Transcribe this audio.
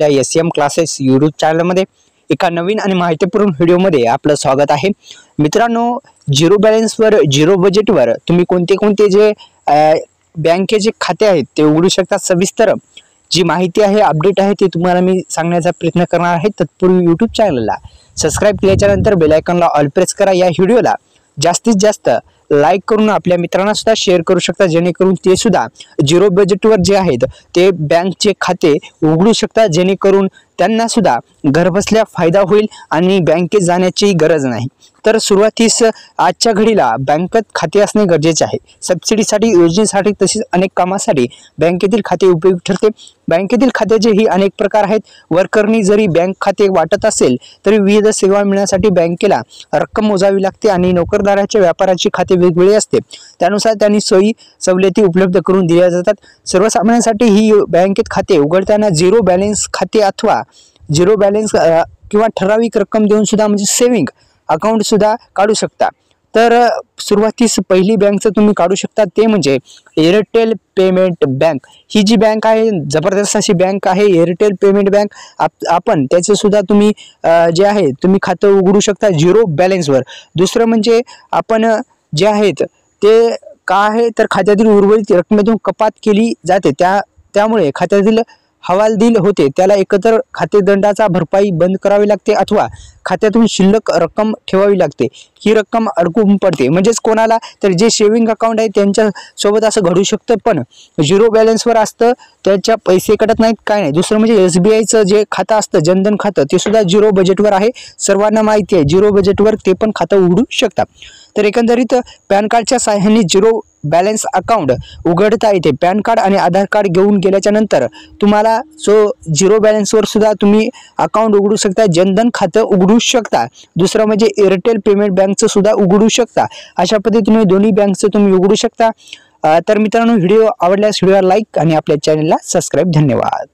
SCM classes YouTube चॅनलमध्ये एका नवीन आणि माहितीपूर्ण व्हिडिओमध्ये आपलं स्वागत आहे। मित्रांनो, झिरो बॅलन्सवर झिरो बजेटवर तुम्ही कोणते जे बँकेचे खाते आहेत ते उघडू शकता। सविस्तर जी माहिती आहे, अपडेट आहे ते तुम्हाला मी सांगण्याचा प्रयत्न करणार आहे। तत्पूर्वी यूट्यूब चॅनलला सबस्क्राइब केल्याच्या नंतर बेल आयकॉनला ऑल प्रेस करा। या व्हिडिओला जास्तीत जास्त लाईक करून आपल्या मित्रांना सुद्धा शेअर करू शकता, जेणेकरून ते सुद्धा झिरो बजेटवर जे आहेत ते बँकचे खाते उघडू शकता, जेणेकरून त्यांना सुद्धा घरबसल्या फायदा होईल आणि बँकेत जाण्याची गरज नाही। तर सुरुवातीस आजच्या घडीला बँकेत खाते असणे गरजेचे आहे। सबसिडीसाठी, योजनेसाठी तसेच अनेक कामासाठी बँकेतील खाते उपयुक्त ठरते। बँकेतील खात्याचे ही अनेक प्रकार आहेत। वर्करनी जरी बँक खाते वाटत असेल तरी विविध सेवा मिळण्यासाठी बँकेला रक्कम मोजावी लागते आणि नोकरदाराच्या व्यापाराची खाते वेगवेगळे असते, त्यानुसार त्यांनी सोयी सवलती उपलब्ध करून दिल्या जातात। सर्वसामान्यांसाठी ही बँकेत खाते उघडताना झिरो बॅलन्स खाते अथवा झिरो बॅलन्स किंवा ठराविक रक्कम देऊन सुद्धा म्हणजे सेविंग अकाउंट सुद्धा काढू शकता। तर सुरुवातीस पहिली बँक तुम्ही काढू शकता ते म्हणजे एअरटेल पेमेंट बँक। ही जी बँक आहे जबरदस्त अशी बँक आहे एअरटेल पेमेंट बँक। आपण त्याचे सुद्धा तुम्ही जे आहे तुम्ही खातं उघडू शकता झिरो बॅलन्सवर। दुसरं म्हणजे आपण जे आहेत ते काय आहे तर खात्यातील उर्वरित रकमेतून कपात केली जाते, त्यामुळे खात्यातील हवालदिल होते, त्याला एकत्र खातेदंडाचा भरपाई बंद करावी लागते अथवा खात्यातून शिल्लक रक्कम ठेवावी लागते। ही रक्कम अडकून पडते, म्हणजेच कोणाला तर जे सेविंग अकाउंट आहे त्यांच्या सोबत असं घडू शकतं, पण झिरो बॅलन्सवर असतं त्याच्या पैसे कटत नाहीत, काय नाही। दुसरं म्हणजे SBIचं जे खातं असतं जनधन खातं ते सुद्धा झिरो बजेटवर आहे। सर्वांना माहिती आहे झिरो बजेटवर ते पण खातं उघडू शकता। तर एकंदरीत पॅन कार्डच्या सहाय्याने झिरो बॅलन्स अकाउंट उघडता येते। पॅन कार्ड आणि आधार कार्ड घेऊन गेल्याच्या नंतर तुम्हाला झिरो बॅलन्सवर सुद्धा तुम्ही अकाउंट उघडू शकता, जनधन खातं उघडू शकता। दुसरं म्हणजे एअरटेल पेमेंट बँकचं सुद्धा उघडू शकता। अशा पद्धतीने दोन्ही बँकचं तुम्ही उघडू शकता। तर मित्रांनो, व्हिडिओ आवडल्यास व्हिडिओला लाईक आणि आपल्या चॅनलला सबस्क्राइब। धन्यवाद।